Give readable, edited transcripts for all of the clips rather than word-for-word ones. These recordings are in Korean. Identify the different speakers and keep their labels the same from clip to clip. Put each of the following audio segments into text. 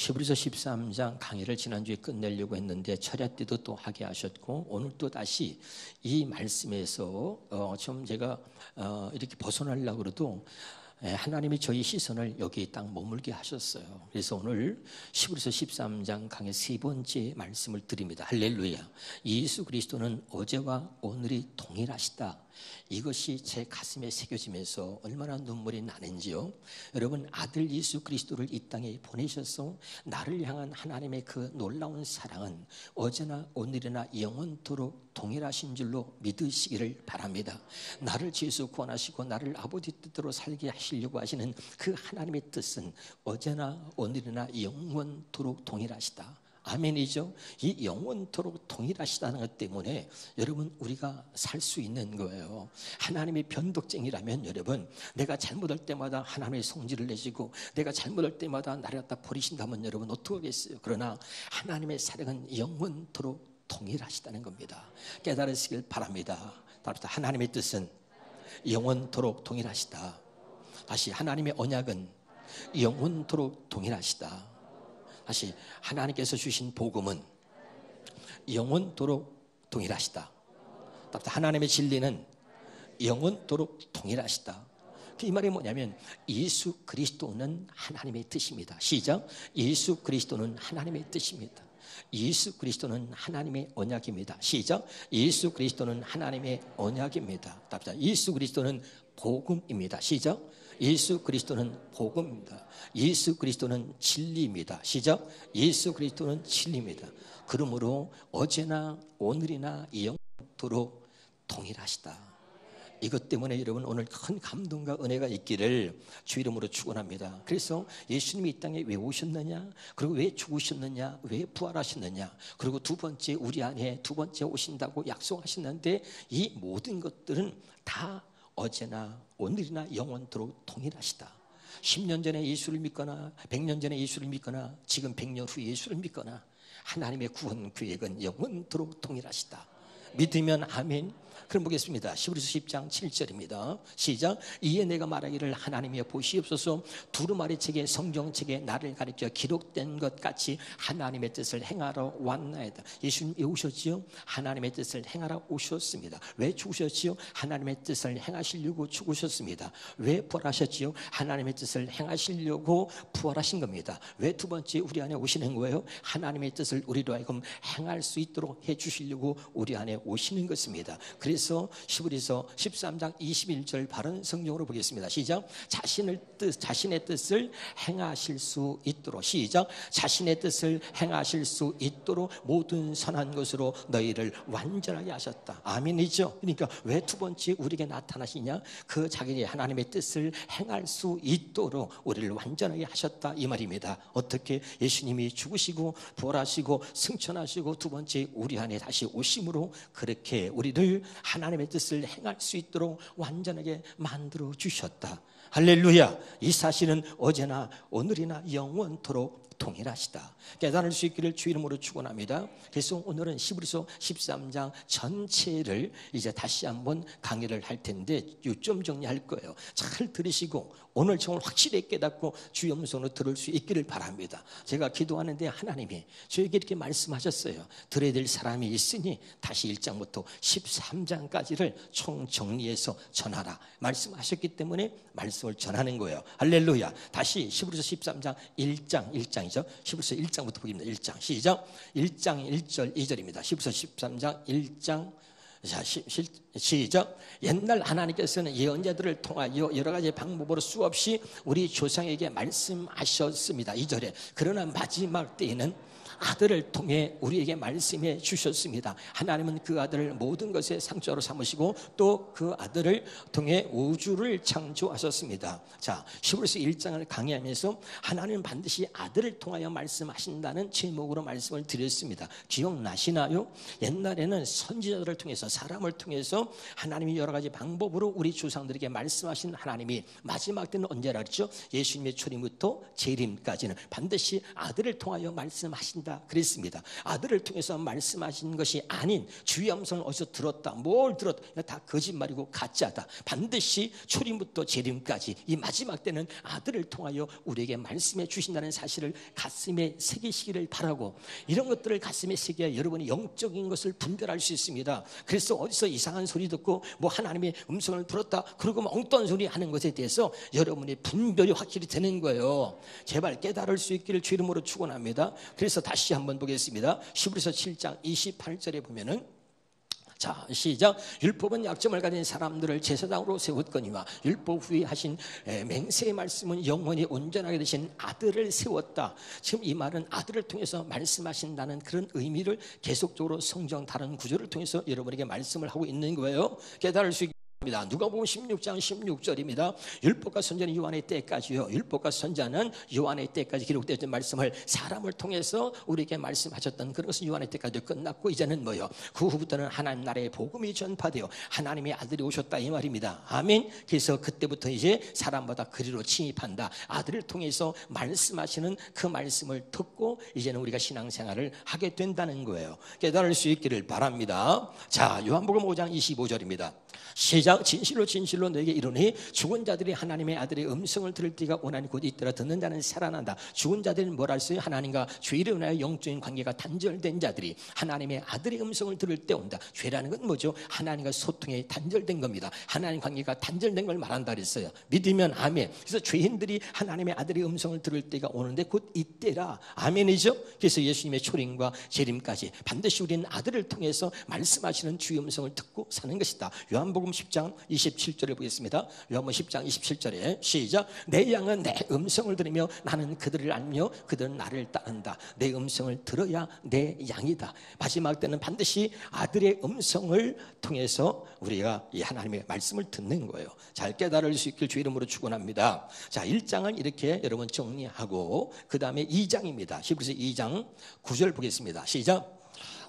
Speaker 1: 히브리서 13장 강의를 지난주에 끝내려고 했는데 철야 때도 또 하게 하셨고 오늘 또 다시 이 말씀에서 좀 제가 이렇게 벗어나려고 그래도 하나님이 저희 시선을 여기 딱 머물게 하셨어요. 그래서 오늘 히브리서 13장 강의 세 번째 말씀을 드립니다. 할렐루야. 예수 그리스도는 어제와 오늘이 동일하시다. 이것이 제 가슴에 새겨지면서 얼마나 눈물이 나는지요. 여러분, 아들 예수 그리스도를 이 땅에 보내셔서 나를 향한 하나님의 그 놀라운 사랑은 어제나 오늘이나 영원토록 동일하신 줄로 믿으시기를 바랍니다. 나를 죄에서 구원하시고 나를 아버지 뜻대로 살게 하시려고 하시는 그 하나님의 뜻은 어제나 오늘이나 영원토록 동일하시다. 아멘이죠. 이 영원토록 동일하시다는 것 때문에 여러분 우리가 살 수 있는 거예요. 하나님의 변덕쟁이라면 여러분 내가 잘못할 때마다 하나님의 성질을 내시고 내가 잘못할 때마다 나를 갖다 버리신다면 여러분 어떻게 하겠어요. 그러나 하나님의 사랑은 영원토록 동일하시다는 겁니다. 깨달으시길 바랍니다. 하나님의 뜻은 영원토록 동일하시다. 다시 하나님의 언약은 영원토록 동일하시다. 다시 하나님께서 주신 복음은 영원토록 동일하시다. 하나님의 진리는 영원토록 동일하시다. 이 말이 뭐냐면 예수 그리스도는 하나님의 뜻입니다. 시작. 예수 그리스도는 하나님의 뜻입니다. 예수 그리스도는 하나님의 언약입니다. 시작. 예수 그리스도는 하나님의 언약입니다. 예수 그리스도는 복음입니다. 시작. 예수 그리스도는 복음입니다. 예수 그리스도는 진리입니다. 시작. 예수 그리스도는 진리입니다. 그러므로 어제나 오늘이나 영원토록 동일하시다. 이것 때문에 여러분 오늘 큰 감동과 은혜가 있기를 주 이름으로 축원합니다. 그래서 예수님이 이 땅에 왜 오셨느냐, 그리고 왜 죽으셨느냐, 왜 부활하셨느냐, 그리고 두 번째 우리 안에 두 번째 오신다고 약속하셨는데 이 모든 것들은 다 어제나 오늘이나 영원토록 동일하시다. 10년 전에 예수를 믿거나 100년 전에 예수를 믿거나 지금 100년 후에 예수를 믿거나 하나님의 구원 계획은 영원토록 동일하시다. 믿으면 아멘. 그럼 보겠습니다. 히브리서 10장 7절입니다. 시작. 이에 내가 말하기를 하나님이여 보시옵소서 두루마리 책에 성경책에 나를 가리켜 기록된 것 같이 하나님의 뜻을 행하러 왔나이다. 예수님 왜 오셨지요? 하나님의 뜻을 행하러 오셨습니다. 왜 죽으셨지요? 하나님의 뜻을 행하시려고 죽으셨습니다. 왜 부활하셨지요? 하나님의 뜻을 행하시려고 부활하신 겁니다. 왜 두 번째 우리 안에 오시는 거예요? 하나님의 뜻을 우리로 하여금 행할 수 있도록 해주시려고 우리 안에 오시는 것입니다. 그래서 히브리서 13장 21절 바른 성경으로 보겠습니다. 시작. 자신의 뜻을 행하실 수 있도록. 시작. 자신의 뜻을 행하실 수 있도록 모든 선한 것으로 너희를 완전하게 하셨다. 아멘이죠. 그러니까 왜 두 번째 우리에게 나타나시냐? 그 자기의 하나님의 뜻을 행할 수 있도록 우리를 완전하게 하셨다 이 말입니다. 어떻게? 예수님이 죽으시고 부활하시고 승천하시고 두 번째 우리 안에 다시 오심으로 그렇게 우리를 하나님의 뜻을 행할 수 있도록 완전하게 만들어 주셨다. 할렐루야. 이 사실은 어제나 오늘이나 영원토록 동일하시다. 깨달을 수 있기를 주 이름으로 축원합니다. 그래서 오늘은 히브리서 13장 전체를 이제 다시 한번 강의를 할 텐데 요점 정리할 거예요. 잘 들으시고 오늘 정말 확실히 깨닫고 주의 음성으로 들을 수 있기를 바랍니다. 제가 기도하는데 하나님이 저에게 이렇게 말씀하셨어요. 들어야 될 사람이 있으니 다시 1장부터 13장까지를 총정리해서 전하라 말씀하셨기 때문에 말씀을 전하는 거예요. 할렐루야. 다시 히브리서 13장 1장이죠. 히브리서 1장부터 보겠습니다. 1장 시작. 1장 1절 2절입니다. 히브리서 13장 1장 자, 시작. 옛날 하나님께서는 예언자들을 통하여 여러 가지 방법으로 수없이 우리 조상에게 말씀하셨습니다. 2절에 그러나 마지막 때에는 아들을 통해 우리에게 말씀해 주셨습니다. 하나님은 그 아들을 모든 것의 상처로 삼으시고 또 그 아들을 통해 우주를 창조하셨습니다. 자, 히브리서 1장을 강의하면서 하나님은 반드시 아들을 통하여 말씀하신다는 제목으로 말씀을 드렸습니다. 기억나시나요? 옛날에는 선지자들을 통해서 사람을 통해서 하나님이 여러 가지 방법으로 우리 조상들에게 말씀하신 하나님이 마지막 때는 언제라 그랬죠? 예수님의 초림부터 재림까지는 반드시 아들을 통하여 말씀하신다 아니라 그랬습니다. 아들을 통해서 말씀하신 것이 아닌 주의 음성을 어디서 들었다, 뭘 들었다, 다 거짓말이고 가짜다. 반드시 초림부터 재림까지 이 마지막 때는 아들을 통하여 우리에게 말씀해 주신다는 사실을 가슴에 새기시기를 바라고, 이런 것들을 가슴에 새겨야 여러분이 영적인 것을 분별할 수 있습니다. 그래서 어디서 이상한 소리 듣고 뭐 하나님의 음성을 들었다 그러고 뭐 엉뚱한 소리 하는 것에 대해서 여러분이 분별이 확실히 되는 거예요. 제발 깨달을 수 있기를 주 이름으로 축원합니다. 그래서 다시 한번 보겠습니다. 히브리서 7장 28절에 보면은, 자, 시작. 율법은 약점을 가진 사람들을 제사장으로 세웠거니와 율법 후에 하신 맹세의 말씀은 영원히 온전하게 되신 아들을 세웠다. 지금 이 말은 아들을 통해서 말씀하신다는 그런 의미를 계속적으로 성경 다른 구절을 통해서 여러분에게 말씀을 하고 있는 거예요. 깨달을 수 있게. 누가복음 16장 16절입니다. 율법과 선자는 요한의 때까지요. 율법과 선자는 요한의 때까지 기록되었던 말씀을 사람을 통해서 우리에게 말씀하셨던 그런 것은 요한의 때까지 끝났고, 이제는 뭐요? 그 후부터는 하나님 나라의 복음이 전파되어 하나님의 아들이 오셨다 이 말입니다. 아멘. 그래서 그때부터 이제 사람마다 그리로 침입한다. 아들을 통해서 말씀하시는 그 말씀을 듣고 이제는 우리가 신앙생활을 하게 된다는 거예요. 깨달을 수 있기를 바랍니다. 자, 요한복음 5장 25절입니다. 시작. 진실로 진실로 너에게 이르노니 죽은 자들이 하나님의 아들의 음성을 들을 때가 오나니 곧 이때라 듣는 자는 살아난다. 죽은 자들은 뭘 할 수 있어요? 하나님과 죄를 인하여 영적인 관계가 단절된 자들이 하나님의 아들의 음성을 들을 때 온다. 죄라는 건 뭐죠? 하나님과 소통이 단절된 겁니다. 하나님 관계가 단절된 걸 말한다 그랬어요. 믿으면 아멘. 그래서 죄인들이 하나님의 아들의 음성을 들을 때가 오는데 곧 이때라. 아멘이죠. 그래서 예수님의 초림과 재림까지 반드시 우리는 아들을 통해서 말씀하시는 주의 음성을 듣고 사는 것이다. 요한복음 10장 27절에 보겠습니다. 요한복음 10장 27절에 시작. 내 양은 내 음성을 들으며 나는 그들을 알며 그들은 나를 따른다. 내 음성을 들어야 내 양이다. 마지막 때는 반드시 아들의 음성을 통해서 우리가 이 하나님의 말씀을 듣는 거예요. 잘 깨달을 수 있길 주 이름으로 축원합니다. 자, 1장은 이렇게 여러분 정리하고 그 다음에 2장입니다. 히브리서 2장 9절 보겠습니다. 시작.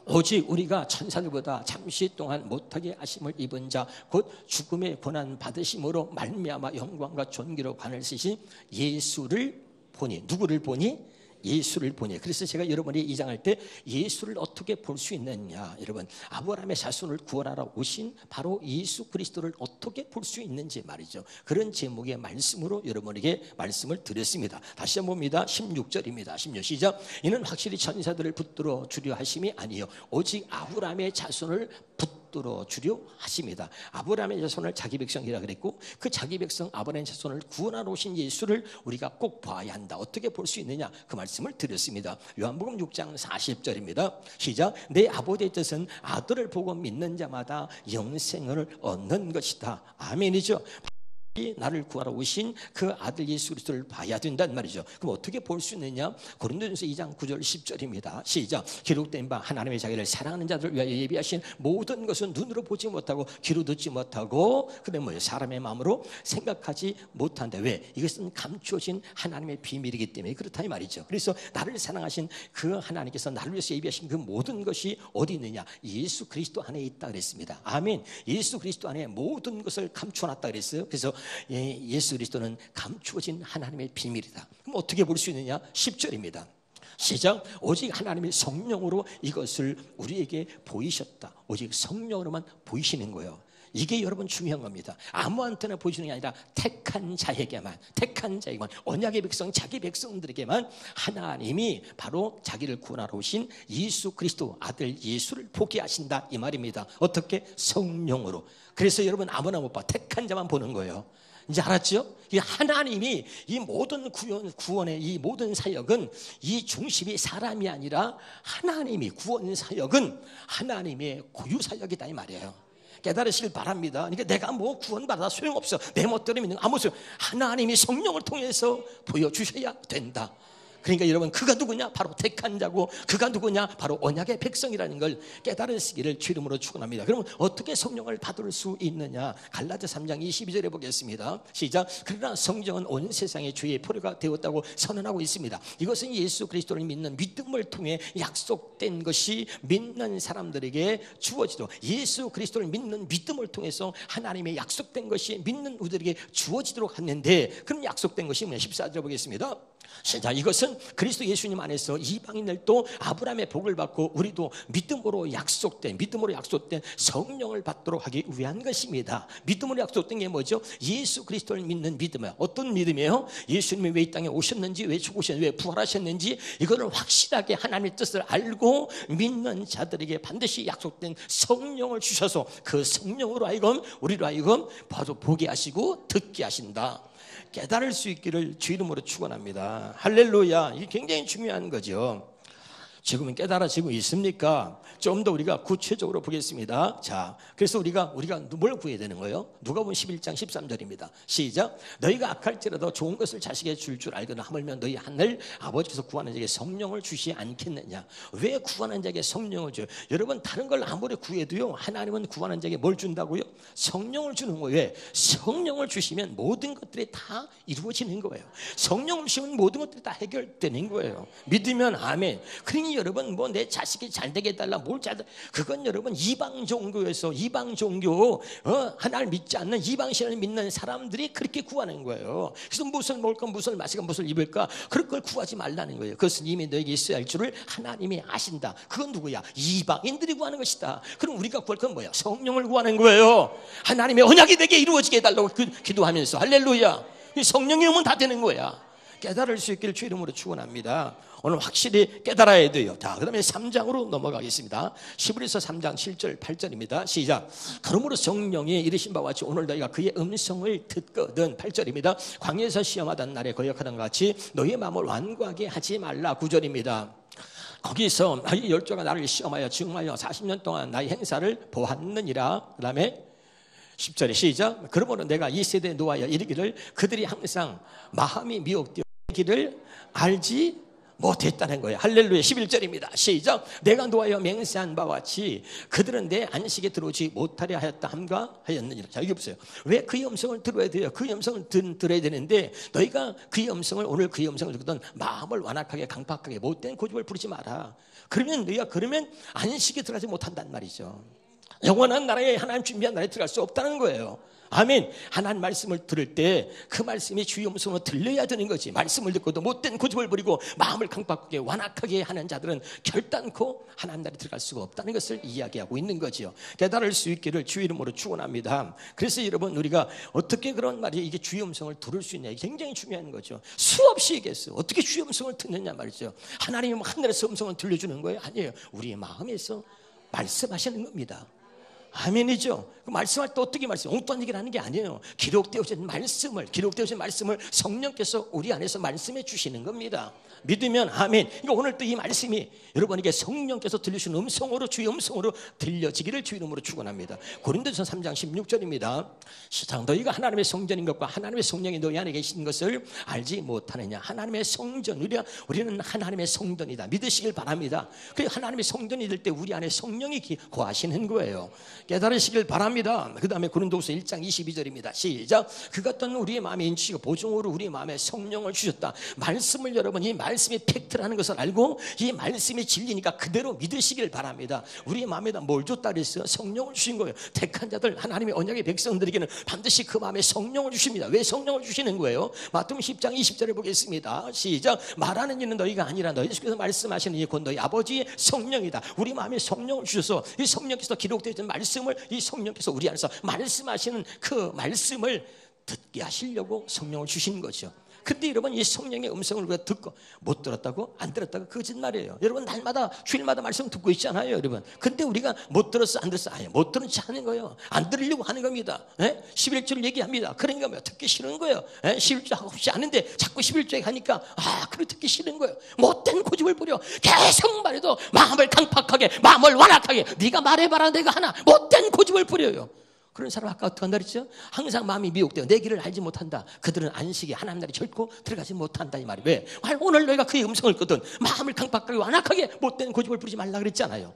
Speaker 1: 오직 우리가 천사들보다 잠시 동안 못하게 하심을 입은 자 곧 죽음의 고난 받으심으로 말미암아 영광과 존귀로 관을 쓰신 예수를 보니. 누구를 보니? 예수를 보니. 그래서 제가 여러분이 이 장 할 때 예수를 어떻게 볼 수 있느냐, 여러분 아브라함의 자손을 구원하러 오신 바로 예수 그리스도를 어떻게 볼 수 있는지 말이죠. 그런 제목의 말씀으로 여러분에게 말씀을 드렸습니다. 다시 한번 봅니다. 16절입니다. 16 시작. 이는 확실히 천사들을 붙들어 주려 하심이 아니요 오직 아브라함의 자손을 붙들어 주려 하십니다. 아브라함의 자손을 자기 백성이라 그랬고, 그 자기 백성 아브라함의 자손을 구원하러 오신 예수를 우리가 꼭 봐야 한다. 어떻게 볼 수 있느냐, 그 말씀을 드렸습니다. 요한복음 6장 40절입니다. 시작. 내 아버지의 뜻은 아들을 보고 믿는 자마다 영생을 얻는 것이다. 아멘이죠. 나를 구하러 오신 그 아들 예수 그리스도를 봐야 된단 말이죠. 그럼 어떻게 볼 수 있느냐? 고린도전서 2장 9절 10절입니다. 시작. 기록된 바 하나님의 자기를 사랑하는 자들을 위하여 예비하신 모든 것은 눈으로 보지 못하고 귀로 듣지 못하고 그다음에 뭐예요? 사람의 마음으로 생각하지 못한다. 왜? 이것은 감추어진 하나님의 비밀이기 때문에 그렇다 이 말이죠. 그래서 나를 사랑하신 그 하나님께서 나를 위해서 예비하신 그 모든 것이 어디 있느냐? 예수 그리스도 안에 있다 그랬습니다. 아멘. 예수 그리스도 안에 모든 것을 감춰놨다 그랬어요. 그래서 예수 그리스도는 감추어진 하나님의 비밀이다. 그럼 어떻게 볼 수 있느냐? 10절입니다. 시작. 오직 하나님의 성령으로 이것을 우리에게 보이셨다. 오직 성령으로만 보이시는 거예요. 이게 여러분 중요한 겁니다. 아무한테나 보여주는 게 아니라 택한 자에게만 언약의 백성 자기 백성들에게만 하나님이 바로 자기를 구원하러 오신 예수 그리스도 아들 예수를 보게 하신다 이 말입니다. 어떻게? 성령으로. 그래서 여러분 아무나 못 봐. 택한 자만 보는 거예요. 이제 알았죠? 하나님이 이 모든 구원의 이 모든 사역은 이 중심이 사람이 아니라 하나님이 구원 사역은 하나님의 고유 사역이다 이 말이에요. 깨달으시길 바랍니다. 그러니까 내가 뭐 구원받아 소용없어. 내 멋대로 믿는 아무 소용. 하나님이 성령을 통해서 보여주셔야 된다. 그러니까 여러분 그가 누구냐? 바로 택한 자고 그가 누구냐? 바로 언약의 백성이라는 걸 깨달으시기를 주 이름으로 축원합니다. 그러면 어떻게 성령을 받을 수 있느냐? 갈라디아 3장 22절에 보겠습니다. 시작. 그러나 성령은 온 세상의 주의 포로가 되었다고 선언하고 있습니다. 이것은 예수 그리스도를 믿는 믿음을 통해 약속된 것이 믿는 사람들에게 주어지도록 예수 그리스도를 믿는 믿음을 통해서 하나님의 약속된 것이 믿는 우리들에게 주어지도록 했는데 그럼 약속된 것이 뭐냐? 14절 보겠습니다. 자, 이것은 그리스도 예수님 안에서 이방인들도 아브라함의 복을 받고 우리도 믿음으로 약속된 성령을 받도록 하기 위한 것입니다. 믿음으로 약속된 게 뭐죠? 예수 그리스도를 믿는 믿음이에요. 어떤 믿음이에요? 예수님이 왜 이 땅에 오셨는지, 왜 죽으셨는지, 왜 부활하셨는지 이거를 확실하게 하나님의 뜻을 알고 믿는 자들에게 반드시 약속된 성령을 주셔서 그 성령으로 하여금 우리로 하여금 보게 하시고 듣게 하신다. 깨달을 수 있기를 주 이름으로 축원합니다. 할렐루야. 이게 굉장히 중요한 거죠. 지금은 깨달아지고 있습니까? 좀 더 우리가 구체적으로 보겠습니다. 자, 그래서 우리가 뭘 구해야 되는 거예요? 누가복음 11장 13절입니다. 시작. 너희가 악할지라도 좋은 것을 자식에게 줄 알거나 하물며 너희 하늘 아버지께서 구하는 자에게 성령을 주시지 않겠느냐? 왜 구하는 자에게 성령을 줘요? 여러분, 다른 걸 아무리 구해도요, 하나님은 구하는 자에게 뭘 준다고요? 성령을 주는 거예요. 왜? 성령을 주시면 모든 것들이 다 이루어지는 거예요. 성령을 주시면 모든 것들이 다 해결되는 거예요. 믿으면 아멘. 그러니 여러분, 뭐 내 자식이 잘 되게 해달라, 뭘 잘, 그건 여러분 이방 종교에서 이방 종교, 하나님을 믿지 않는 이방 신을 믿는 사람들이 그렇게 구하는 거예요. 그래서 무엇을 먹을까, 무엇을 마실까, 무엇을 입을까, 그런 걸 구하지 말라는 거예요. 그것은 이미 너에게 있어야 할 줄을 하나님이 아신다. 그건 누구야? 이방인들이 구하는 것이다. 그럼 우리가 구할 건 뭐야? 성령을 구하는 거예요. 하나님의 언약이 되게 이루어지게 해달라고 기도하면서 할렐루야. 성령이 오면 다 되는 거야. 깨달을 수 있기를 주 이름으로 축원합니다. 오늘 확실히 깨달아야 돼요. 자, 그 다음에 3장으로 넘어가겠습니다. 히브리서 3장 7절 8절입니다. 시작. 그러므로 성령이 이르신 바와 같이 오늘 너희가 그의 음성을 듣거든. 8절입니다. 광야에서 시험하던 날에 거역하던 같이 너희의 마음을 완고하게 하지 말라. 9절입니다. 거기서 이 열조가 나를 시험하여 증오하여 40년 동안 나의 행사를 보았느니라. 그 다음에 10절에 시작. 그러므로 내가 이 세대에 노하여 이르기를 그들이 항상 마음이 미혹되기를 알지 못했다는 거예요. 할렐루야. 11절입니다. 시작. 내가 노하여 맹세한 바와 같이 그들은 내 안식에 들어오지 못하려 하였다 함과 하였느니라. 자, 여기 보세요. 왜 그의 음성을 들어야 돼요? 그의 음성을 들어야 되는데 너희가 그의 음성을, 오늘 그의 음성을 듣거든 마음을 완악하게 강팍하게 못된 고집을 부리지 마라. 그러면 너희가 안식에 들어가지 못한단 말이죠. 영원한 나라에 하나님 준비한 나라에 들어갈 수 없다는 거예요. 아멘. 하나님 말씀을 들을 때 그 말씀이 주의 음성으로 들려야 되는 거지. 말씀을 듣고도 못된 고집을 부리고 마음을 강팍하게 완악하게 하는 자들은 결단코 하나님 나라에 들어갈 수가 없다는 것을 이야기하고 있는 거죠. 깨달을 수 있기를 주 이름으로 축원합니다. 그래서 여러분, 우리가 어떻게 그런 말이 이게 주의 음성을 들을 수 있냐, 이게 굉장히 중요한 거죠. 수없이 얘기했어요. 어떻게 주의 음성을 듣느냐 말이죠. 하나님이 하늘에서 음성을 들려주는 거예요? 아니에요. 우리의 마음에서 말씀하시는 겁니다. 아멘이죠. 그 말씀할 때 어떻게 엉뚱한 얘기를 하는 게 아니에요. 기록되어진 말씀을 성령께서 우리 안에서 말씀해 주시는 겁니다. 믿으면 아멘. 그러니까 오늘 또 이 말씀이 여러분에게 성령께서 들려주신 음성으로, 주의 음성으로 들려지기를 주 이름으로 축원합니다. 고린도전서 3장 16절입니다. 시작. 너희가 하나님의 성전인 것과 하나님의 성령이 너희 안에 계신 것을 알지 못하느냐. 하나님의 성전, 우리는 하나님의 성전이다. 믿으시길 바랍니다. 그 하나님의 성전이 될 때 우리 안에 성령이 거하시는 거예요. 깨달으시길 바랍니다. 그 다음에 고린도후서 1장 22절입니다. 시작. 그가 또한 우리의 마음에 인치고 보증으로 우리의 마음에 성령을 주셨다. 말씀을 여러분, 이 말씀이 팩트라는 것을 알고 이 말씀이 진리니까 그대로 믿으시길 바랍니다. 우리의 마음에다 뭘 줬다 그랬어요? 성령을 주신 거예요. 택한 자들, 하나님의 언약의 백성들에게는 반드시 그 마음에 성령을 주십니다. 왜 성령을 주시는 거예요? 마태복음 10장 20절에 보겠습니다. 시작. 말하는 이는 너희가 아니라 너희께서 말씀하시는 이 곧 너희 아버지의 성령이다. 우리 마음에 성령을 주셔서 이 성령께서 기록되어진 말씀을 이 성령께서 우리 안에서 말씀하시는 그 말씀을 듣게 하시려고 성령을 주신 거죠. 근데 여러분, 이 성령의 음성을 우리가 듣고 못 들었다고? 안 들었다고? 거짓말이에요. 여러분, 날마다 주일마다 말씀 듣고 있잖아요, 여러분. 근데 우리가 못 들었어, 안 들었어? 아니, 못 들은 척 하는 거예요. 안 들으려고 하는 겁니다. 11절 얘기합니다. 그러니까 뭐 듣기 싫은 거예요. 11절 하고 싶지 않은데 자꾸 11절 하니까 그래 듣기 싫은 거예요. 못된 고집을 부려. 계속 말해도 마음을 강팍하게, 마음을 완악하게. 네가 말해봐라, 내가 하나. 못된 고집을 부려요. 그런 사람 아까 어떻게 한다 그랬죠? 항상 마음이 미혹되어 내 길을 알지 못한다. 그들은 안식에 하나님 나라에 결코 들어가지 못한다, 이 말이. 왜? 오늘 너희가 그의 음성을 듣거든 마음을 강팍하게 완악하게 못된 고집을 부리지 말라 그랬잖아요.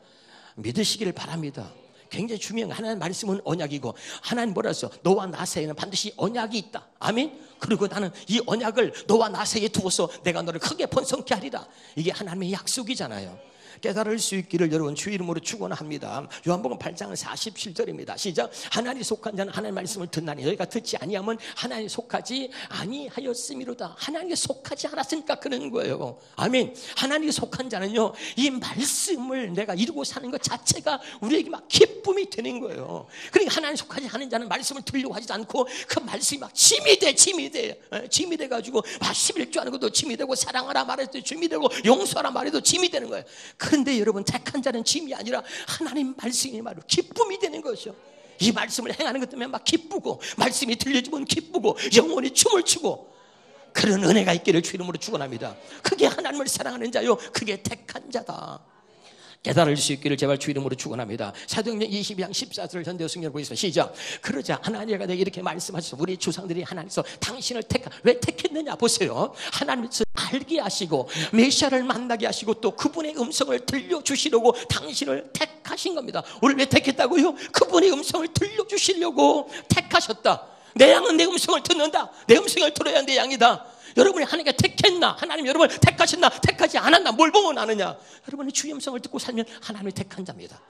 Speaker 1: 믿으시기를 바랍니다. 굉장히 중요한 하나님 말씀은 언약이고, 하나님 뭐라 했어? 너와 나 사이에는 반드시 언약이 있다. 아멘. 그리고 나는 이 언약을 너와 나 사이에 두어서 내가 너를 크게 번성케 하리라. 이게 하나님의 약속이잖아요. 깨달을 수 있기를 여러분 주 이름으로 축원합니다. 요한복음 8장 47절입니다. 시작. 하나님이 속한 자는 하나님의 말씀을 듣나니 너희가 듣지 아니하면 하나님이 속하지 아니하였음이로다. 하나님께 속하지 않았으니까 그런 거예요. 아멘. 하나님께 속한 자는요, 이 말씀을 내가 이루고 사는 것 자체가 우리에게 막 기쁨이 되는 거예요. 그러니까 하나님 속하지 않은 자는 말씀을 들려고 하지 않고 그 말씀이 막 짐이 돼가지고 막 11조 하는 것도 짐이 되고 사랑하라 말해도 짐이 되고 용서하라 말해도 짐이 되는 거예요. 그런데 여러분 택한 자는 짐이 아니라 하나님 말씀이 말로 기쁨이 되는 것이죠. 이 말씀을 행하는 것 때문에 막 기쁘고 말씀이 들려주면 기쁘고 영혼이 춤을 추고 그런 은혜가 있기를 주 이름으로 축원합니다. 그게 하나님을 사랑하는 자요, 그게 택한 자다. 깨달을 수 있기를 제발 주 이름으로 축원합니다. 사도행전 22장 14절을 현대어 성경을 보겠습니다. 시작. 그러자 하나님과 내게 이렇게 말씀하셔서 우리 조상들이 하나님께서 당신을 왜 택했느냐 보세요. 하나님께서 알게 하시고 메시아를 만나게 하시고 또 그분의 음성을 들려주시려고 당신을 택하신 겁니다. 우리를 왜 택했다고요? 그분의 음성을 들려주시려고 택하셨다. 내 양은 내 음성을 듣는다. 내 음성을 들어야 내 양이다. 여러분이 하나님께 택했나? 하나님 여러분을 택하셨나? 택하지 않았나? 뭘 보고 나느냐? 여러분이 주의 음성을 듣고 살면 하나님이 택한 자입니다.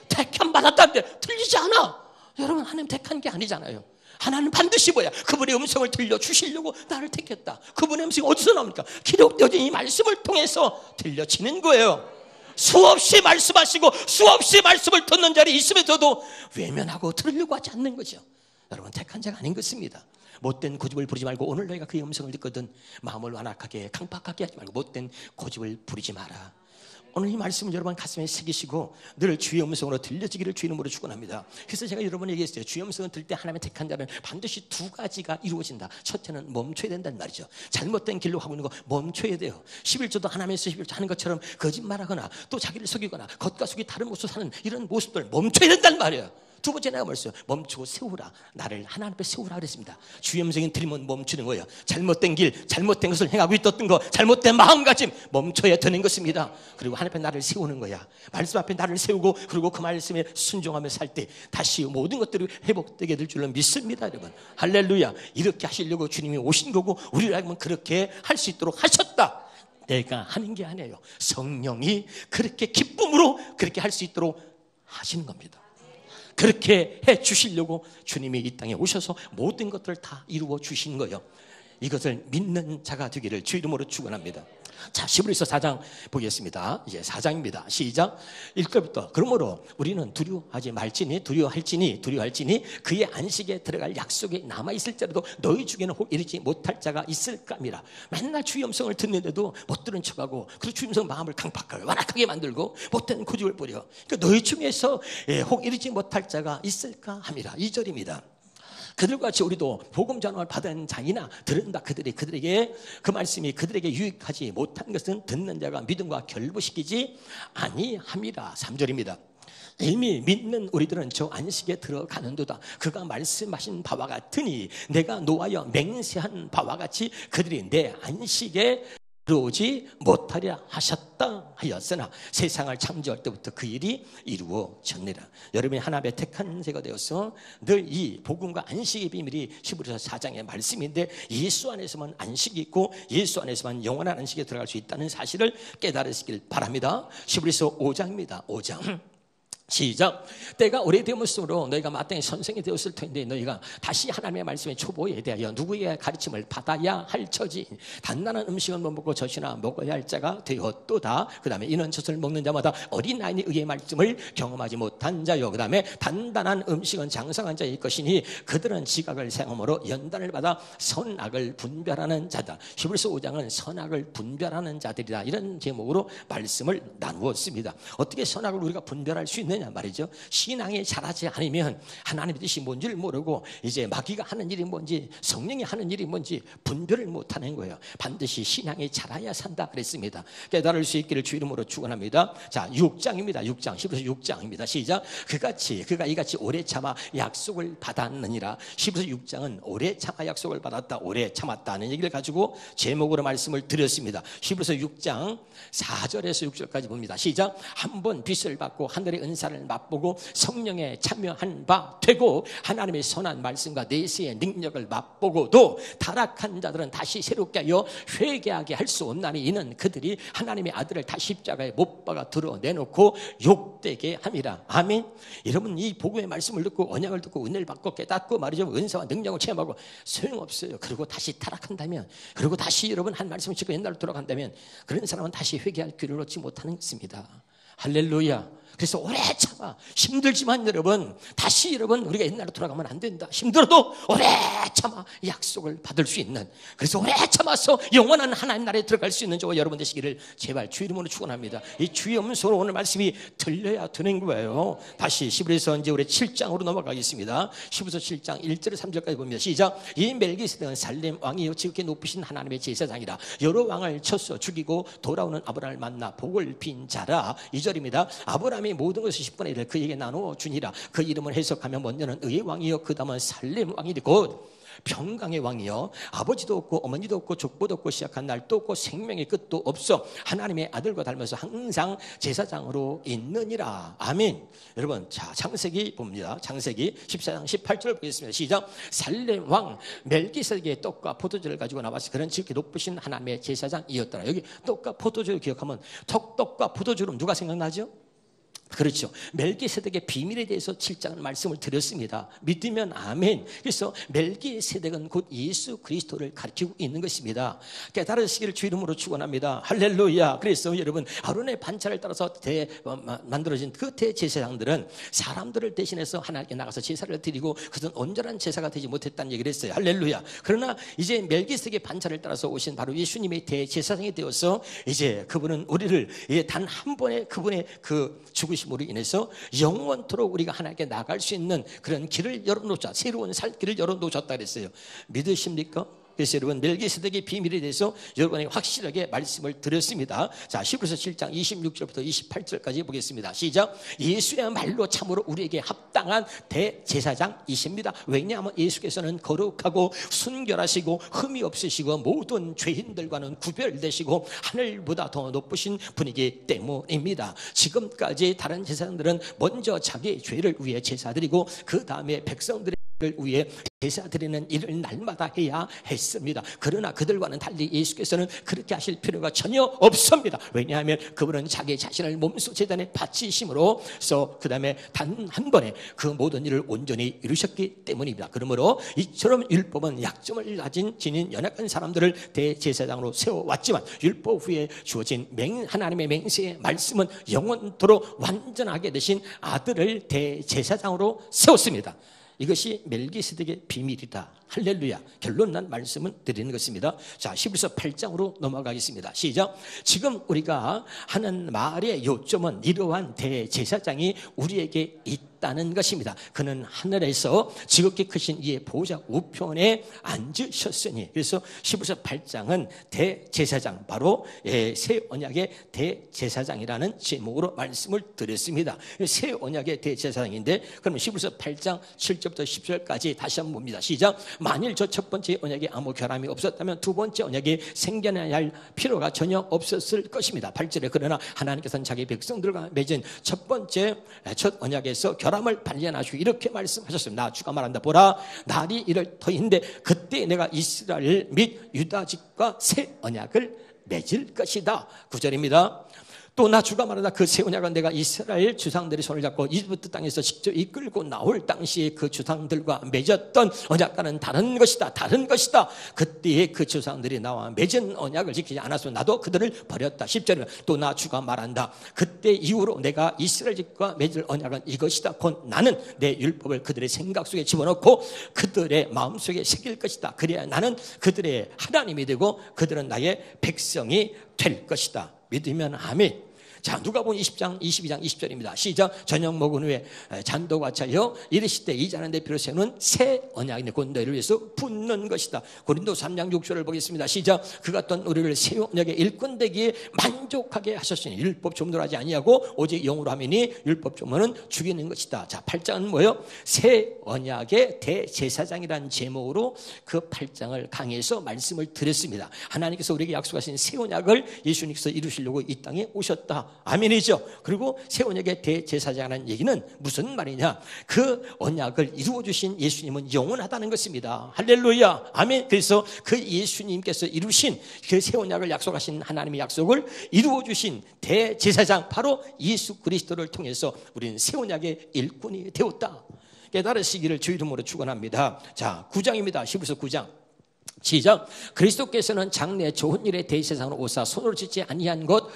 Speaker 1: 택함 받았다는데 들리지 않아. 여러분 하나님 택한 게 아니잖아요. 하나님 반드시 뭐야? 그분의 음성을 들려주시려고 나를 택했다. 그분의 음성이 어디서 나옵니까? 기록되어진 이 말씀을 통해서 들려지는 거예요. 수없이 말씀하시고 수없이 말씀을 듣는 자리 있으면서도 외면하고 들으려고 하지 않는 거죠. 여러분 택한 자가 아닌 것입니다. 못된 고집을 부리지 말고 오늘 너희가 그의 음성을 듣거든 마음을 완악하게 강박하게 하지 말고 못된 고집을 부리지 마라. 오늘 이 말씀을 여러분 가슴에 새기시고 늘 주의 음성으로 들려지기를 주 이름으로 축원합니다. 그래서 제가 여러분에게 얘기했어요. 주의 음성을 들을 때 하나님의 택한 자는 반드시 두 가지가 이루어진다. 첫째는 멈춰야 된다는 말이죠. 잘못된 길로 가고 있는 거 멈춰야 돼요. 11조도 하나님께서 11조 하는 것처럼 거짓말하거나 또 자기를 속이거나 겉과 속이 다른 모습을 사는 이런 모습들 멈춰야 된다는 말이에요. 두 번째 내가 뭐랬어요? 멈추고 세우라. 나를 하나님 앞에 세우라 그랬습니다. 주의 음성이 들리면 멈추는 거예요. 잘못된 길, 잘못된 것을 행하고 있었던 거, 잘못된 마음가짐 멈춰야 되는 것입니다. 그리고 하나님 앞에 나를 세우는 거야. 말씀 앞에 나를 세우고 그리고 그 말씀에 순종하며 살 때 다시 모든 것들이 회복되게 될 줄로 믿습니다. 여러분 할렐루야. 이렇게 하시려고 주님이 오신 거고 우리를 알면 그렇게 할 수 있도록 하셨다. 내가 하는 게 아니에요. 성령이 그렇게 기쁨으로 그렇게 할 수 있도록 하시는 겁니다. 그렇게 해 주시려고 주님이 이 땅에 오셔서 모든 것들을 다 이루어 주신 거예요. 이것을 믿는 자가 되기를 주 이름으로 축원합니다. 자, 히브리서 4장 보겠습니다. 이제 4장입니다. 시작. 1절부터 그러므로 우리는 두려워할지니 그의 안식에 들어갈 약속이 남아있을지라도 너희 중에는 혹 이르지 못할 자가 있을까 합니다. 맨날 주의 음성을 듣는데도 못 들은 척하고 그리고 주의 음성 마음을 강박하게 완악하게 만들고 못된 고집을 부려. 그러니까 너희 중에서 혹 이르지 못할 자가 있을까 합니다. 2절입니다. 그들과 같이 우리도 복음 전환을 받은 자이나 들은다 그들에게 그 말씀이 그들에게 유익하지 못한 것은 듣는 자가 믿음과 결부시키지 아니함이라. 3절입니다. 이미 믿는 우리들은 저 안식에 들어가는도다. 그가 말씀하신 바와 같으니 내가 노하여 맹세한 바와 같이 그들이 내 안식에 들어오지 못하려 하셨다 하였으나 세상을 창조할 때부터 그 일이 이루어졌느니라. 여러분이 하나님의 택한 자가 되어서 늘 이 복음과 안식의 비밀이 히브리서 4장의 말씀인데 예수 안에서만 안식이 있고 예수 안에서만 영원한 안식에 들어갈 수 있다는 사실을 깨달으시길 바랍니다. 히브리서 5장입니다. 5장 시작. 때가 오래되었으므로 너희가 마땅히 선생이 되었을 텐데 너희가 다시 하나님의 말씀의 초보에 대하여 누구의 가르침을 받아야 할 처지. 단단한 음식은 못 먹고 젖이나 먹어야 할 자가 되었도다. 그 다음에 이는 젖을 먹는 자마다 어린아이니 의의 말씀을 경험하지 못한 자요. 그 다음에 단단한 음식은 장성한 자의 것이니 그들은 지각을 생험으로 연단을 받아 선악을 분별하는 자다. 히브리서 5장은 선악을 분별하는 자들이다. 이런 제목으로 말씀을 나누었습니다. 어떻게 선악을 우리가 분별할 수 있는 말이죠. 신앙이 잘하지 않으면 하나님의 뜻이 뭔지를 모르고 이제 마귀가 하는 일이 뭔지 성령이 하는 일이 뭔지 분별을 못하는 거예요. 반드시 신앙이 잘해야 산다 그랬습니다. 깨달을 수 있기를 주 이름으로 축원합니다. 자, 6장입니다. 6장 히브리서 6장입니다. 시작. 그가 이같이 오래 참아 약속을 받았느니라. 히브리서 6장은 오래 참아 약속을 받았다, 오래 참았다는 얘기를 가지고 제목으로 말씀을 드렸습니다. 히브리서 6장 4절에서 6절까지 봅니다. 시작. 한 번 빚을 받고 하늘의 은사 감사를 맛보고 성령에 참여한 바 되고 하나님의 선한 말씀과 내세의 능력을 맛보고도 타락한 자들은 다시 새롭게 하여 회개하게 할 수 없나니 이는 그들이 하나님의 아들을 다시 십자가에 못 박아 드러내놓고 욕되게 함이라. 아멘. 여러분, 이 복음의 말씀을 듣고 언약을 듣고 은혜를 받고 깨닫고 말이죠, 은사와 능력을 체험하고 소용없어요. 그리고 다시 타락한다면, 그리고 다시 여러분 한 말씀을 듣고 옛날로 돌아간다면 그런 사람은 다시 회개할 기회를 얻지 못하는 것입니다. 할렐루야. 그래서 오래 참아. 힘들지만 여러분, 다시 여러분 우리가 옛날로 돌아가면 안 된다. 힘들어도 오래 참아 약속을 받을 수 있는, 그래서 오래 참아서 영원한 하나님 나라에 들어갈 수 있는 저와 여러분 되시기를 제발 주 이름으로 축원합니다. 이 주의 음소로 오늘 말씀이 들려야 되는 거예요. 다시 히브리서 이제 우리 7장으로 넘어가겠습니다. 히브리서 7장 1절 3절까지 봅니다. 시작. 이 멜기세덱은 살렘 왕이요 지극히 높으신 하나님의 제사장이라. 여러 왕을 쳐서 죽이고 돌아오는 아브라함을 만나 복을 빈 자라. 2절입니다. 아브라함이 모든 것을 10분의 1을 그에게 나누어 주니라. 그 이름을 해석하면 먼저는 의의 왕이요 그 다음은 살렘 왕이니 곧 평강의 왕이요 아버지도 없고 어머니도 없고 족보도 없고 시작한 날도 없고 생명의 끝도 없어 하나님의 아들과 닮아서 항상 제사장으로 있느니라. 아멘. 여러분, 자, 창세기 봅니다. 창세기 14장 18절 보겠습니다. 시작. 살렘 왕 멜기세덱의 떡과 포도주를 가지고 나와서 그런 지극히 높으신 하나님의 제사장이었더라. 여기 떡과 포도주를 기억하면 떡과 포도주로 누가 생각나죠? 그렇죠. 멜기세덱의 비밀에 대해서 7장 말씀을 드렸습니다. 믿으면 아멘. 그래서 멜기세덱은 곧 예수 그리스도를 가리키고 있는 것입니다. 깨달으시기를 주 이름으로 축원합니다. 할렐루야. 그래서 여러분, 아론의 반차를 따라서 만들어진 그 대제사장들은 사람들을 대신해서 하나님께 나가서 제사를 드리고 그것은 온전한 제사가 되지 못했다는 얘기를 했어요. 할렐루야. 그러나 이제 멜기세덱의 반차를 따라서 오신 바로 예수님의 대제사장이 되어서 이제 그분은 우리를 단 한 번의 그분의 그 죽으심으로 인해서 영원토록 우리가 하나님께 나갈 수 있는 그런 길을 열어놓자, 새로운 살 길을 열어놓으셨다 그랬어요. 믿으십니까? 그래서 여러분, 멜기세덱의 비밀에 대해서 여러분에게 확실하게 말씀을 드렸습니다. 자, 히브리서 7장 26절부터 28절까지 보겠습니다. 시작. 예수야말로 참으로 우리에게 합당한 대제사장이십니다. 왜냐하면 예수께서는 거룩하고 순결하시고 흠이 없으시고 모든 죄인들과는 구별되시고 하늘보다 더 높으신 분이기 때문입니다. 지금까지 다른 제사장들은 먼저 자기의 죄를 위해 제사드리고 그 다음에 백성들의 를 위해 제사드리는 일을 날마다 해야 했습니다. 그러나 그들과는 달리 예수께서는 그렇게 하실 필요가 전혀 없습니다. 왜냐하면 그분은 자기 자신을 몸소 제단에 바치심으로써 그 다음에 단 한 번에 그 모든 일을 온전히 이루셨기 때문입니다. 그러므로 이처럼 율법은 약점을 지닌 연약한 사람들을 대제사장으로 세워왔지만 율법 후에 주어진 하나님의 맹세의 말씀은 영원토록 완전하게 되신 아들을 대제사장으로 세웠습니다. 이것이 멜기세덱의 비밀이다. 할렐루야. 결론 난 말씀을 드리는 것입니다. 자, 히브리서 8장으로 넘어가겠습니다. 시작. 지금 우리가 하는 말의 요점은 이러한 대제사장이 우리에게 있다는 것입니다. 그는 하늘에서 지극히 크신 이의 보좌 우편에 앉으셨으니. 그래서 히브리서 8장은 대제사장, 바로 새 언약의 대제사장이라는 제목으로 말씀을 드렸습니다. 새 언약의 대제사장인데, 그러면 히브리서 8장 7절부터 10절까지 다시 한번 봅니다. 시작. 만일 저 첫 번째 언약에 아무 결함이 없었다면 두 번째 언약이 생겨나야 할 필요가 전혀 없었을 것입니다. 8절에 그러나 하나님께서는 자기 백성들과 맺은 첫 언약에서 결함을 발견하시고 이렇게 말씀하셨습니다. 나 주가 말한다. 보라, 날이 이를 터인데 그때 내가 이스라엘 및 유다 집과 새 언약을 맺을 것이다. 9절입니다. 또 나 주가 말한다. 그 새 언약은 내가 이스라엘 주상들의 손을 잡고 이집트 땅에서 직접 이끌고 나올 당시에 그 주상들과 맺었던 언약과는 다른 것이다. 다른 것이다. 그때의 그 주상들이 나와 맺은 언약을 지키지 않았으면 나도 그들을 버렸다. 10절에 또 나 주가 말한다. 그때 이후로 내가 이스라엘 집과 맺을 언약은 이것이다. 곧 나는 내 율법을 그들의 생각 속에 집어넣고 그들의 마음속에 새길 것이다. 그래야 나는 그들의 하나님이 되고 그들은 나의 백성이 될 것이다. 믿으면 아멘. 자, 누가복음 20장 22장 20절입니다. 시작. 저녁 먹은 후에 잔도가 차여 이르시되 이 잔은 내 피로 세우는 새 언약인데 곧 너희를 위해서 붓는 것이다. 고린도 3장 6절을 보겠습니다. 시작. 그가 떤 우리를 새 언약의 일꾼 되기에 만족하게 하셨으니 율법 조문을 하지 아니하고 오직 영으로 하매니 율법 조문은 죽이는 것이다. 자, 8장은 뭐예요? 새 언약의 대제사장이라는 제목으로 그 8장을 강의해서 말씀을 드렸습니다. 하나님께서 우리에게 약속하신 새 언약을 예수님께서 이루시려고 이 땅에 오셨다. 아멘이죠. 그리고 새 언약의 대제사장이라는 얘기는 무슨 말이냐? 그 언약을 이루어 주신 예수님은 영원하다는 것입니다. 할렐루야. 아멘. 그래서 그 예수님께서 이루신 그 새 언약을 약속하신 하나님의 약속을 이루어 주신 대제사장 바로 예수 그리스도를 통해서 우리는 새 언약의 일꾼이 되었다. 깨달으시기를 주 이름으로 축원합니다. 자, 9장입니다. 히브리서 9장. 시작. 그리스도께서는 장래 좋은 일의 대제사장으로 오사 손으로 짓지 아니한 것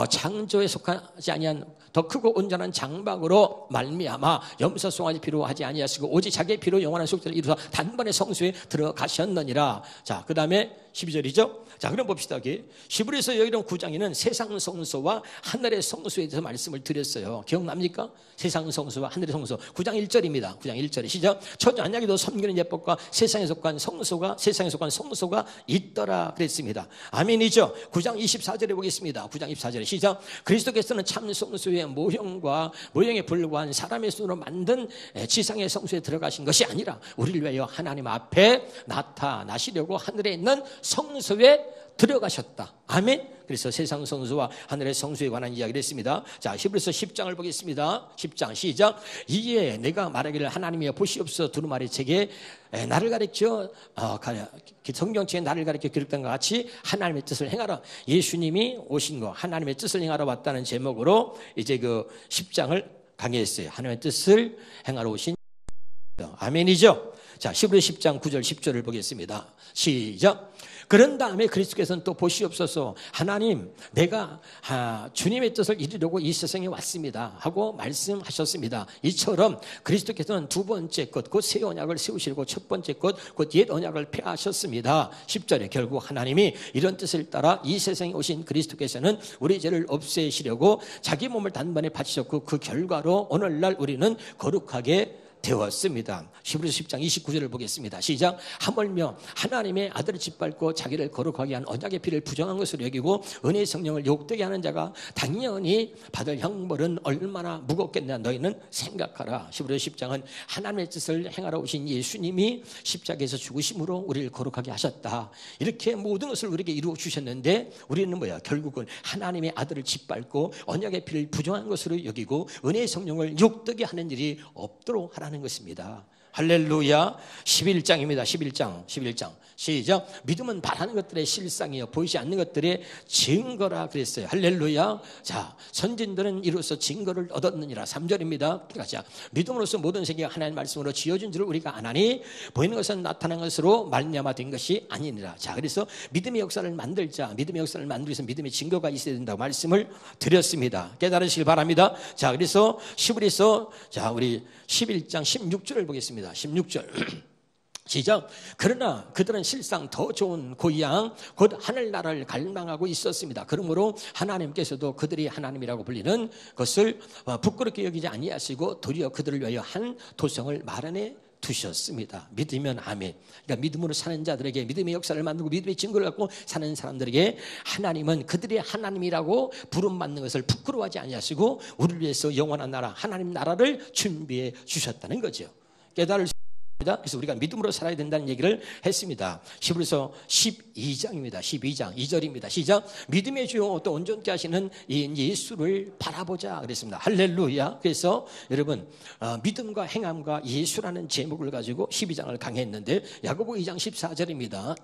Speaker 1: 창조에 속하지 아니한 더 크고 온전한 장막으로 말미암아 염소 송아지 피로 하지 아니하시고 오직 자기의 피로 영원한 속죄를 이루사 단번에 성소에 들어가셨느니라. 자, 그 다음에 12절이죠. 자, 그럼 봅시다. 히브리서 여기는 9장에는 세상 성소와 하늘의 성소에 대해서 말씀을 드렸어요. 기억납니까? 세상 성소와 하늘의 성소. 9장 1절입니다. 9장 1절에 시작. 첫 언약에도 섬기는 예법과 세상에 속한 성소가 있더라 그랬습니다. 아멘이죠. 9장 24절에 보겠습니다. 9장 24절에 시작. 그리스도께서는 참 성소의 모형에 불과한 사람의 손으로 만든 지상의 성소에 들어가신 것이 아니라 우리를 위하여 하나님 앞에 나타나시려고 하늘에 있는 성소에 들어가셨다. 아멘. 그래서 세상 성소와 하늘의 성소에 관한 이야기를 했습니다. 자, 히브리서 10장을 보겠습니다. 10장 시작. 이에 내가 말하기를 하나님이여 보시옵소서 두루마리 책에 나를 가르쳐 성경책에 나를 가르쳐 기록된 것 같이 하나님의 뜻을 행하라. 예수님이 오신 거 하나님의 뜻을 행하러 왔다는 제목으로 이제 그 10장을 강의했어요. 하나님의 뜻을 행하러 오신 아멘이죠. 자, 히브리 10장 9절 10절을 보겠습니다. 시작. 그런 다음에 그리스도께서는 또 보시옵소서 하나님 내가 주님의 뜻을 이루려고 이 세상에 왔습니다 하고 말씀하셨습니다. 이처럼 그리스도께서는 두 번째 것 곧 새 언약을 세우시려고 첫 번째 것 곧 옛 언약을 폐하셨습니다. 10절에 결국 하나님이 이런 뜻을 따라 이 세상에 오신 그리스도께서는 우리 죄를 없애시려고 자기 몸을 단번에 바치셨고 그 결과로 오늘날 우리는 거룩하게 되었습니다. 히브리서 10장 29절을 보겠습니다. 시작. 하물며 하나님의 아들을 짓밟고 자기를 거룩하게 한 언약의 피를 부정한 것으로 여기고 은혜의 성령을 욕되게 하는 자가 당연히 받을 형벌은 얼마나 무겁겠냐 너희는 생각하라. 히브리서 10장은 하나님의 뜻을 행하러 오신 예수님이 십자가에서 죽으심으로 우리를 거룩하게 하셨다. 이렇게 모든 것을 우리에게 이루어 주셨는데 우리는 뭐야? 결국은 하나님의 아들을 짓밟고 언약의 피를 부정한 것으로 여기고 은혜의 성령을 욕되게 하는 일이 없도록 하라는 것입니다. 할렐루야. 11장입니다. 11장 시작. 믿음은 바라는 것들의 실상이요 보이지 않는 것들의 증거라 그랬어요. 할렐루야. 자, 선진들은 이로써 증거를 얻었느니라. 3절입니다. 자, 믿음으로써 모든 세계가 하나님의 말씀으로 지어진 줄을 우리가 아나니 보이는 것은 나타난 것으로 말미암아 된 것이 아니니라. 자, 그래서 믿음의 역사를 만들자. 믿음의 역사를 만들기 위해서 믿음의 증거가 있어야 된다고 말씀을 드렸습니다. 깨달으시길 바랍니다. 자, 그래서 히브리서 자, 우리 11장 16절을 보겠습니다. 16절 시작. 그러나 그들은 실상 더 좋은 고향 곧 하늘나라를 갈망하고 있었습니다. 그러므로 하나님께서도 그들이 하나님이라고 불리는 것을 부끄럽게 여기지 아니하시고 도리어 그들을 위하여 한 도성을 마련해 두셨습니다. 믿으면 아멘. 그러니까 믿음으로 사는 자들에게 믿음의 역사를 만들고 믿음의 증거를 갖고 사는 사람들에게 하나님은 그들의 하나님이라고 부름받는 것을 부끄러워하지 아니하시고 우리를 위해서 영원한 나라 하나님 나라를 준비해 주셨다는 거죠. 깨달을 그래서 우리가 믿음으로 살아야 된다는 얘기를 했습니다. 히브리서 12장입니다. 12장 2절입니다. 시작. 믿음의 주요 또 온전케 하시는 이 예수를 바라보자 그랬습니다. 할렐루야. 그래서 여러분 믿음과 행함과 예수라는 제목을 가지고 12장을 강의했는데 야고보 2장 14절입니다.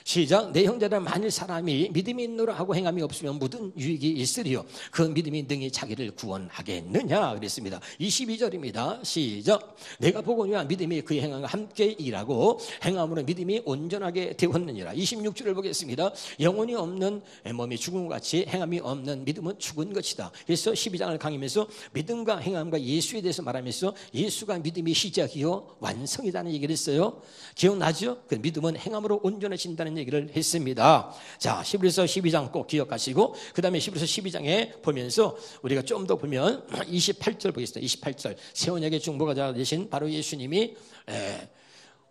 Speaker 1: 시작. 내 형제들 만일 사람이 믿음이 있노라 하고 행함이 없으면 무슨 유익이 있으리요. 그 믿음이 능히 자기를 구원하겠느냐 그랬습니다. 22절입니다. 시작. 내가 보거니와 믿음이 그의 행함과 함께 일하고 행함으로 믿음이 온전하게 되었느니라. 26절을 보겠습니다. 영혼이 없는 몸이 죽은 것 같이 행함이 없는 믿음은 죽은 것이다. 그래서 12장을 강의하면서 믿음과 행함과 예수에 대해서 말하면서 예수가 믿음의 시작이요 완성이라는 얘기를 했어요. 기억나죠? 그 믿음은 행함으로 온전해진다는 얘기를 했습니다. 자, 히브리서 12장 꼭 기억하시고 그 다음에 히브리서 12장에 보면서 우리가 좀 더 보면 28절 보겠습니다. 28절 새 언약의 중보자 되신 바로 예수님이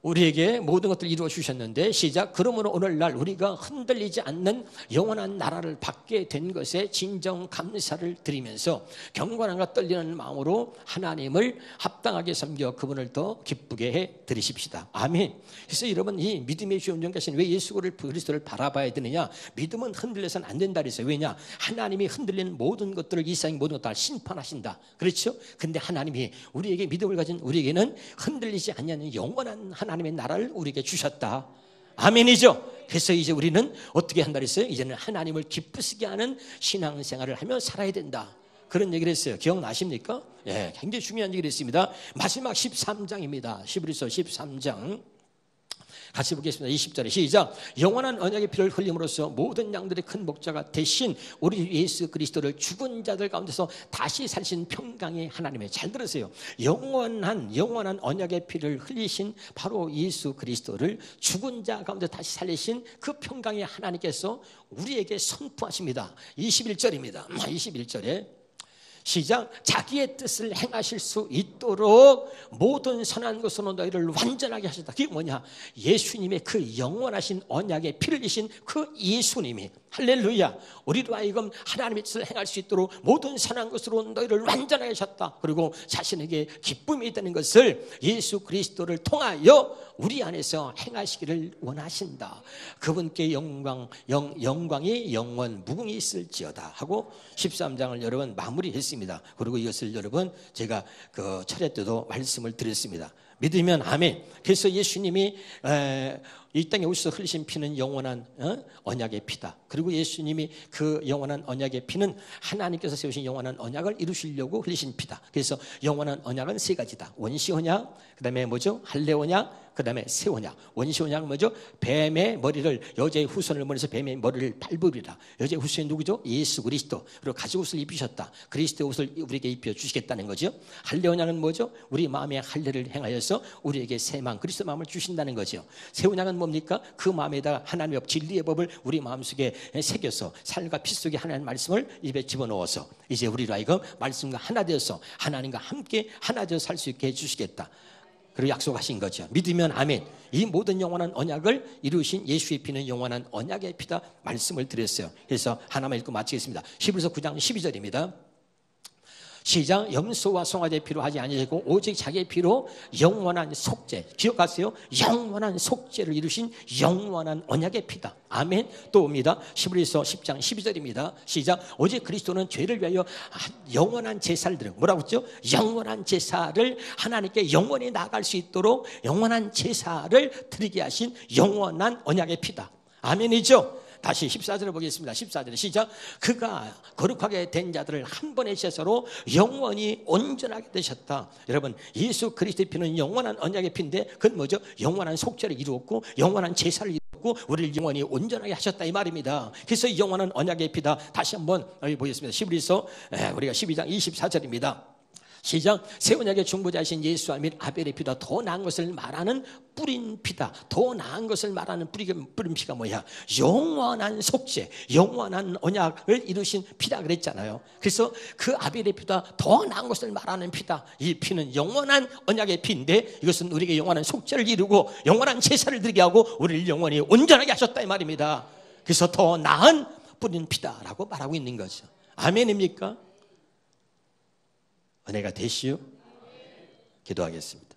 Speaker 1: 우리에게 모든 것들을 이루어 주셨는데, 시작. 그러므로 오늘날 우리가 흔들리지 않는 영원한 나라를 받게 된 것에 진정 감사를 드리면서 경건함과 떨리는 마음으로 하나님을 합당하게 섬겨 그분을 더 기쁘게 해 드리십시다. 아멘. 그래서 여러분, 이 믿음의 주 온전하신 왜 예수 그리스도를 바라봐야 되느냐? 믿음은 흔들려서는 안 된다 그랬어요. 왜냐? 하나님이 흔들리는 모든 것들을, 이 세상의 모든 것들을 심판하신다. 그렇죠? 근데 하나님이 우리에게 믿음을 가진 우리에게는 흔들리지 않는 영원한 하나님의 나라를 우리에게 주셨다. 아멘이죠. 그래서 이제 우리는 어떻게 한다 그랬어요? 이제는 하나님을 기쁘시게 하는 신앙생활을 하며 살아야 된다. 그런 얘기를 했어요. 기억나십니까? 예, 굉장히 중요한 얘기를 했습니다. 마지막 13장입니다. 히브리서 13장. 같이 보겠습니다. 20절에 시작. 영원한 언약의 피를 흘림으로써 모든 양들의 큰 목자가 대신 우리 예수 그리스도를 죽은 자들 가운데서 다시 살신 평강의 하나님의, 잘 들으세요. 영원한 언약의 피를 흘리신 바로 예수 그리스도를 죽은 자 가운데 다시 살리신 그 평강의 하나님께서 우리에게 선포하십니다. 21절입니다. 21절에 시작. 자기의 뜻을 행하실 수 있도록 모든 선한 것으로 너희를 완전하게 하셨다. 그게 뭐냐? 예수님의 그 영원하신 언약의 피를 흘리신 그 예수님이, 할렐루야, 우리로 하여금 하나님의 뜻을 행할 수 있도록 모든 선한 것으로 너희를 완전하게 하셨다. 그리고 자신에게 기쁨이 되는 것을 예수 그리스도를 통하여 우리 안에서 행하시기를 원하신다. 그분께 영광이 영원 무궁히 있을지어다 하고 13장을 여러분 마무리했습니다. 그리고 이것을 여러분 제가 그 철회 때도 말씀을 드렸습니다. 믿으면 아멘. 그래서 예수님이 이 땅에 오셔서 흘리신 피는 영원한 언약의 피다. 그리고 예수님이 그 영원한 언약의 피는 하나님께서 세우신 영원한 언약을 이루시려고 흘리신 피다. 그래서 영원한 언약은 세 가지다. 원시 언약, 그 다음에 뭐죠? 할례 언약, 그 다음에 새 언약. 원시 언약은 뭐죠? 뱀의 머리를, 여자의 후손을 머리에서 뱀의 머리를 밟으리라. 여자의 후손이 누구죠? 예수 그리스도. 그리고 가죽옷을 입으셨다. 그리스도의 옷을 우리에게 입혀주시겠다는 거죠. 할례 언약은 뭐죠? 우리 마음에 할례를 행하여서 우리에게 새 마음, 그리스도 마음을 주신다는 거죠. 새 언약은 뭡니까? 그 마음에다가 하나님의 법, 진리의 법을 우리 마음속에 새겨서 살과 피 속에 하나님의 말씀을 입에 집어넣어서 이제 우리로 하여금 말씀과 하나 되어서 하나님과 함께 하나 되어 살 수 있게 해주시겠다. 그리고 약속하신 거죠. 믿으면 아멘. 이 모든 영원한 언약을 이루신 예수의 피는 영원한 언약의 피다 말씀을 드렸어요. 그래서 하나만 읽고 마치겠습니다. 히브리서 9장 12절입니다. 시작. 염소와 송아지의 피로 하지 아니하시고 오직 자기의 피로 영원한 속죄, 기억하세요? 영원한 속죄를 이루신 영원한 언약의 피다. 아멘. 또 옵니다. 히브리서 10장 12절입니다. 시작. 오직 그리스도는 죄를 위하여 영원한 제사를 드리고, 뭐라고 했죠? 영원한 제사를 하나님께 영원히 나아갈 수 있도록 영원한 제사를 드리게 하신 영원한 언약의 피다. 아멘이죠. 다시 14절을 보겠습니다. 14절에 시작. 그가 거룩하게 된 자들을 한 번의 제사로 영원히 온전하게 되셨다. 여러분, 예수 그리스도의 피는 영원한 언약의 피인데 그건 뭐죠? 영원한 속죄를 이루었고 영원한 제사를 이루었고 우리를 영원히 온전하게 하셨다 이 말입니다. 그래서 이 영원한 언약의 피다. 다시 한번 여기 보겠습니다. 히브리서 우리가 12장 24절입니다. 시작. 새 언약의 중보자이신 예수와 및 아벨의 피보다 더 나은 것을 말하는 뿌린 피다. 더 나은 것을 말하는 뿌린 피가 뭐야? 영원한 속죄, 영원한 언약을 이루신 피다 그랬잖아요. 그래서 그 아벨의 피보다 더 나은 것을 말하는 피다. 이 피는 영원한 언약의 피인데 이것은 우리에게 영원한 속죄를 이루고 영원한 제사를 드리게 하고 우리를 영원히 온전하게 하셨다 이 말입니다. 그래서 더 나은 뿌린 피다라고 말하고 있는 거죠. 아멘입니까? 은혜가 되시오? 기도하겠습니다.